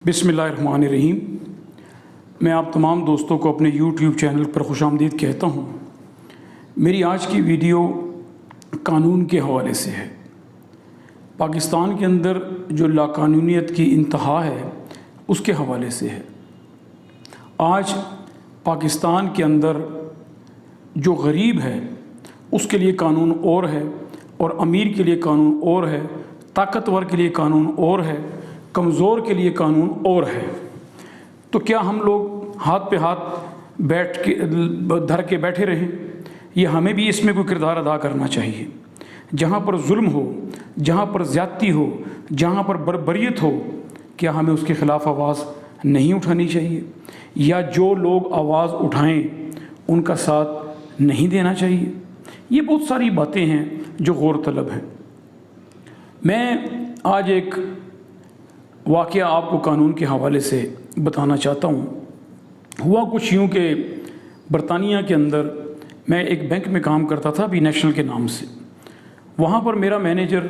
बिस्मिल्लाहिर्रहमानिर्रहीम। मैं आप तमाम दोस्तों को अपने YouTube चैनल पर खुशामदीद कहता हूँ। मेरी आज की वीडियो कानून के हवाले से है। पाकिस्तान के अंदर जो लाकानूनियत की इंतहा है उसके हवाले से है। आज पाकिस्तान के अंदर जो गरीब है उसके लिए कानून और है, और अमीर के लिए कानून और है, ताकतवर के लिए कानून और है, कमज़ोर के लिए कानून और है। तो क्या हम लोग हाथ पे हाथ बैठ के धर के बैठे रहें? ये हमें भी इसमें कोई किरदार अदा करना चाहिए। जहाँ पर जुल्म हो, जहाँ पर ज़्यादती हो, जहाँ पर बर्बरियत हो, क्या हमें उसके ख़िलाफ़ आवाज़ नहीं उठानी चाहिए? या जो लोग आवाज़ उठाएं उनका साथ नहीं देना चाहिए? ये बहुत सारी बातें हैं जो गौर तलब हैं। मैं आज एक वाक़या आपको कानून के हवाले से बताना चाहता हूँ। हुआ कुछ यूँ कि बरतानिया के अंदर मैं एक बैंक में काम करता था, अभी नेशनल के नाम से। वहाँ पर मेरा मैनेजर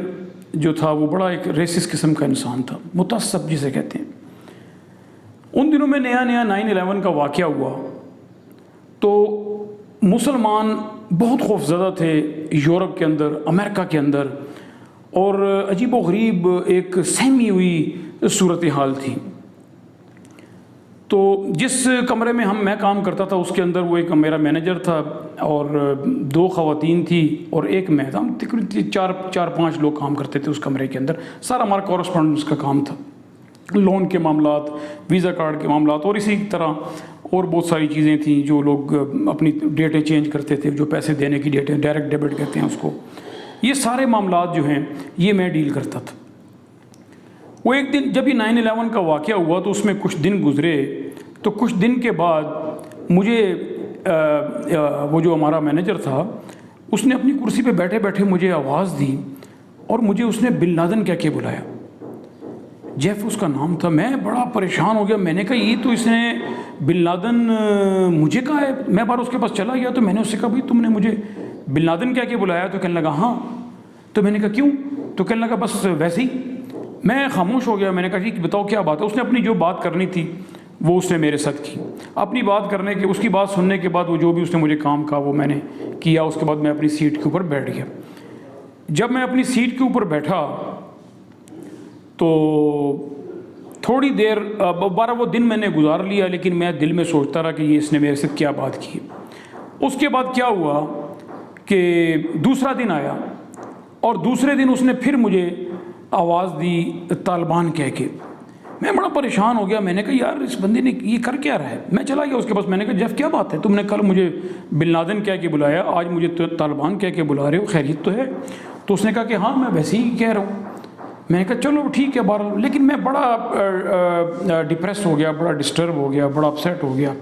जो था वो बड़ा एक रेसिस्ट किस्म का इंसान था, मुतअस्सब जिसे कहते हैं। उन दिनों में नया 9/11 का वाक़या हुआ तो मुसलमान बहुत खौफज़दा थे यूरोप के अंदर, अमेरिका के अंदर, और अजीब व गरीब एक सहमी हुई सूरत हाल थी। तो जिस कमरे में मैं काम करता था उसके अंदर वो एक मेरा मैनेजर था और 2 ख़वातीन थी और एक मैं था। हम तकरीबन 4-5 लोग काम करते थे उस कमरे के अंदर। सारा हमारा कॉरेस्पॉन्डेंस का काम था, लोन के मामलात, वीज़ा कार्ड के मामलात और इसी तरह और बहुत सारी चीज़ें थी जो लोग अपनी डेटें चेंज करते थे, जो पैसे देने की डेटें, डायरेक्ट डेबिट कहते हैं उसको। ये सारे मामलात जो हैं ये मैं डील करता था। वो एक दिन जब ये 9/11 का वाक़या हुआ तो उसमें कुछ दिन गुज़रे, तो कुछ दिन के बाद मुझे वो जो हमारा मैनेजर था उसने अपनी कुर्सी पे बैठे बैठे मुझे आवाज़ दी और मुझे उसने बिन लादेन कह के बुलाया। जेफ उसका नाम था। मैं बड़ा परेशान हो गया। मैंने कहा ये तो इसने बिन लादेन मुझे कहा है। मैं बार उसके पास चला गया तो मैंने उससे कहा भाई तुमने मुझे बिन लादेन कह के बुलाया? तो कहने लगा हाँ। तो मैंने कहा क्यों? तो कहने लगा बस वैसे ही। मैं खामोश हो गया। मैंने कहा जी बताओ क्या बात है? उसने अपनी जो बात करनी थी वो उसने मेरे साथ की। अपनी बात करने के, उसकी बात सुनने के बाद वो जो भी उसने मुझे काम कहा वो मैंने किया। उसके बाद मैं अपनी सीट के ऊपर बैठ गया। जब मैं अपनी सीट के ऊपर बैठा तो थोड़ी देर 12 वो दिन मैंने गुजार लिया, लेकिन मैं दिल में सोचता रहा कि ये इसने मेरे साथ क्या बात की। उसके बाद क्या हुआ कि दूसरा दिन आया और दूसरे दिन उसने फिर मुझे आवाज़ दी तालिबान कह के। मैं बड़ा परेशान हो गया। मैंने कहा यार इस बंदे ने ये कर क्या रहा है? मैं चला गया उसके पास। मैंने कहा जेफ क्या बात है? तुमने कल मुझे बिन लादेन कह के बुलाया, आज मुझे तालिबान कह के बुला रहे हो, खैरियत तो है? तो उसने कहा कि हाँ मैं वैसे ही कह रहा हूँ। मैंने कहा चलो ठीक है बार। लेकिन मैं बड़ा डिप्रेस हो गया, बड़ा डिस्टर्ब हो गया, बड़ा अपसेट हो गया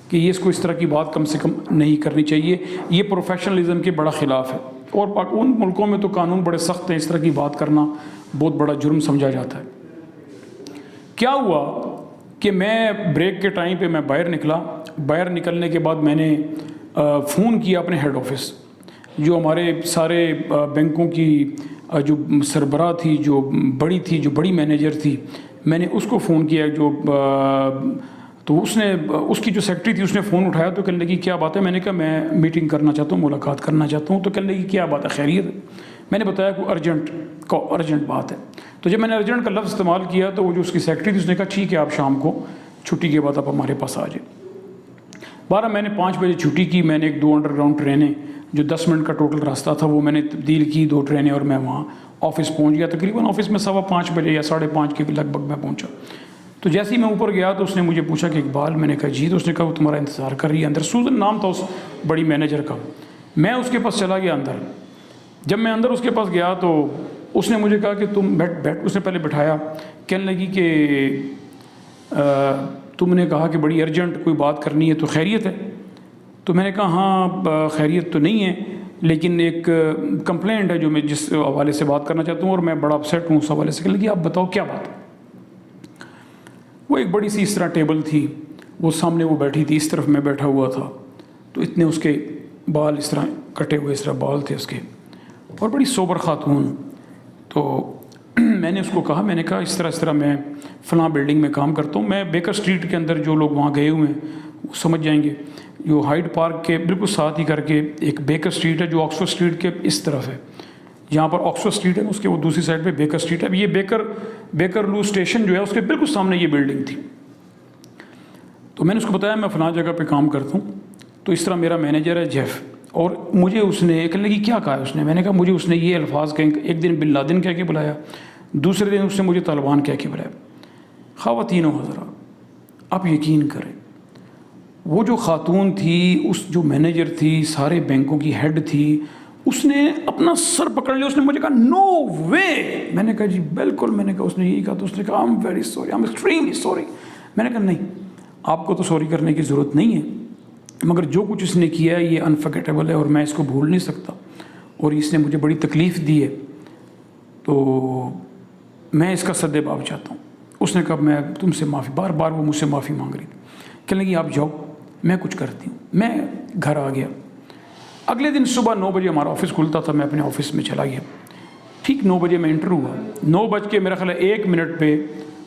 कि ये इसको इस तरह की बात कम से कम नहीं करनी चाहिए। ये प्रोफेशनलिज्म के बड़ा ख़िलाफ़ है और उन मुल्कों में तो कानून बड़े सख्त हैं, इस तरह की बात करना बहुत बड़ा जुर्म समझा जाता है। क्या हुआ कि मैं ब्रेक के टाइम पे मैं बाहर निकला। बाहर निकलने के बाद मैंने फ़ोन किया अपने हेड ऑफिस, जो हमारे सारे बैंकों की जो सरबराह थी, जो बड़ी थी, जो बड़ी मैनेजर थी, मैंने उसको फ़ोन किया। तो उसने, उसकी जो सेक्रेटरी थी उसने फ़ोन उठाया तो कहने लगी क्या बात है? मैंने कहा मैं मीटिंग करना चाहता हूँ, मुलाकात करना चाहता हूँ। तो कहने लगी क्या बात है, खैरियत है? मैंने बताया कोई अर्जेंट बात है। तो जब मैंने अर्जेंट का लफ्ज़ इस्तेमाल किया तो वो जो उसकी सेक्रेटरी थी उसने कहा ठीक है आप शाम को छुट्टी के बाद आप हमारे पास आ जाए। 12 मैंने 5 बजे छुट्टी की। मैंने 2 अंडरग्राउंड ट्रेनें, जो 10 मिनट का टोटल रास्ता था, वो मैंने तब्दील की 2 ट्रेनें और मैं वहाँ ऑफ़िस पहुँच गया। तकरीबन ऑफ़िस में 5:15 बजे या 5:30 के लगभग मैं पहुँचा। तो जैसे ही मैं ऊपर गया तो उसने मुझे पूछा कि इकबाल? मैंने कहा जी। तो उसने कहा वो तुम्हारा इंतज़ार कर रही है अंदर। सूजन नाम था उस बड़ी मैनेजर का। मैं उसके पास चला गया अंदर। जब मैं अंदर उसके पास गया तो उसने मुझे कहा कि तुम बैठ। उसने पहले बिठाया। कहने लगी कि तुमने कहा कि बड़ी अर्जेंट कोई बात करनी है, तो खैरियत है? तो मैंने कहा हाँ खैरियत तो नहीं है, लेकिन एक कंप्लेंट है जो मैं जिस हवाले से बात करना चाहता हूँ और मैं बड़ा अपसेट हूँ उस हवाले से। कहने लगी आप बताओ क्या बात है? वो एक बड़ी सी इस तरह टेबल थी, वो सामने वो बैठी थी, इस तरफ मैं बैठा हुआ था। तो इतने उसके बाल इस तरह कटे हुए, इस तरह बाल थे उसके, और बड़ी सोबर खातून। तो میں نے اس کو کہا، میں نے کہا اس طرح میں فلاں بلڈنگ میں کام کرتا ہوں، میں بیکر اسٹریٹ کے اندر جو لوگ وہاں گئے ہوئے ہیں وہ سمجھ جائیں گے، جو ہائیڈ پارک کے بالکل ساتھ ہی کر کے ایک بیکر اسٹریٹ ہے جو آکسفورڈ اسٹریٹ کے اس طرف ہے، جہاں پر آکسفورڈ اسٹریٹ ہے اس کے وہ دوسری سائڈ پہ بیکر اسٹریٹ ہے. اب یہ بیکر لو اسٹیشن جو ہے اس کے بالکل سامنے یہ بلڈنگ تھی. تو میں نے اس کو بتایا میں فلاں جگہ پہ کام کرتا ہوں، تو اس طرح میرا مینیجر ہے جیف، اور مجھے اس نے کہنے لگی کیا کہا اس نے. میں نے کہا مجھے اس نے یہ الفاظ کہیں، ایک دن بن لادن کہہ کے بلایا، دوسرے دن اس نے مجھے طالبان کہہ کے بلایا. خواتین و حضرات آپ یقین کریں، وہ جو خاتون تھی، اس جو مینیجر تھی، سارے بینکوں کی ہیڈ تھی، اس نے اپنا سر پکڑ لیا، اس نے مجھے کہا نو وے. میں نے کہا جی بالکل. میں نے کہا اس نے یہی کہا، تو اس نے کہا I am very sorry, I am extremely sorry. میں نے کہا نہیں، آپ کو تو سوری کرنے کی ضرورت نہیں ہے، مگر جو کچھ اس نے کیا ہے یہ انفرگیٹیبل ہے اور میں اس کو بھول نہیں سکتا، اور اس نے مجھے بڑی تکلیف دی ہے، تو میں اس کا سد باب چاہتا ہوں. اس نے کہا میں تم سے معافی، بار بار وہ مجھ سے معافی مانگ رہی تھی. کہنے لگی آپ جاؤ میں کچھ کرتی ہوں. میں گھر آ گیا. اگلے دن صبح 9 بجے ہمارا آفس کھلتا تھا، میں اپنے آفس میں چلا گیا. ٹھیک 9 بجے میں انٹر ہوا، 9 بج کے میرا خیال ہے 1 منٹ پہ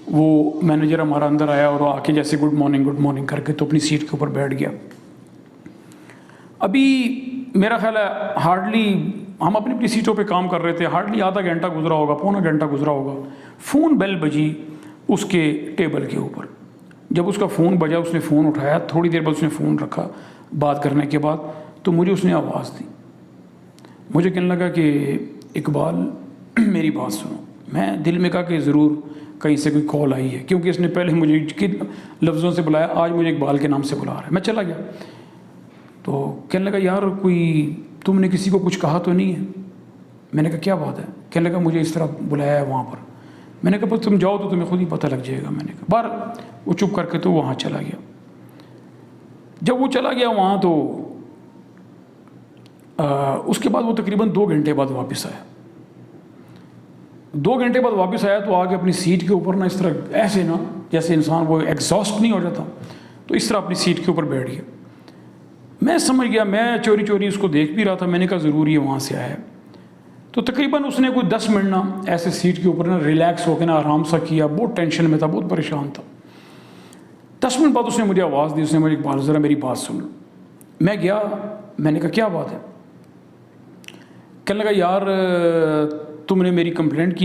وہ مینیجر ہمارا اندر آیا اور آ کے جیسے گڈ مارننگ کر کے تو اپنی سیٹ کے اوپر بیٹھ گیا. ابھی میرا خیال ہے ہارڈلی ہم اپنی سیٹوں پہ کام کر رہے تھے، ہارڈلی آدھا گھنٹہ گزرا ہوگا، پونا گھنٹہ گزرا ہوگا، فون بیل بجی اس کے ٹیبل کے اوپر. جب اس کا فون بجا اس نے فون اٹھایا، تھوڑی دیر بعد اس نے فون رکھا بات کرنے کے بعد، تو مجھے اس نے آواز دی. مجھے کہنے لگا کہ اقبال میری بات سنو. میں دل میں کہا کہ ضرور کہیں سے کوئی کال آئی ہے، کیونکہ اس نے پہلے مجھے کن لفظوں سے بلایا، آج مجھے اقبال کے نام سے بلا رہا ہے. میں چلا گیا. تو کہنے لگا یار کوئی تم نے کسی کو کچھ کہا تو نہیں ہے. میں نے کہا کیا بات ہے. کہنے لگا مجھے اس طرح بلایا ہے وہاں پر. میں نے کہا بس تم جاؤ تو تمہیں خود ہی پتہ لگ جائے گا. میں نے کہا بار وہ چپ کر کے تو وہاں چلا گیا. جب وہ چلا گیا وہاں تو اس کے بعد وہ تقریباً 2 گھنٹے بعد واپس آیا. 2 گھنٹے بعد واپس آیا تو آگے اپنی سیٹ کے اوپر نا اس طرح ایسے نا جیسے انسان وہ ایگزاسٹ نہیں ہو جاتا، تو اس طرح اپنی سیٹ کے اوپر بیٹھ گیا. میں سمجھ گیا، میں چوری اس کو دیکھ بھی رہا تھا. میں نے کہا ضرور یہ وہاں سے آیا ہے. تو تقریباً اس نے کوئی 10 منٹ نا ایسے سیٹ کے اوپر نا ریلیکس ہو کے نا آرام سا کیا. بہت ٹینشن میں تھا، بہت پریشان تھا. 10 منٹ بعد اس نے مجھے آواز دی. اس نے مجھے اقبال ذرا میری بات سن. میں گیا. میں نے کہا کیا بات ہے. کہنے لگا یار تم نے میری کمپلینٹ کی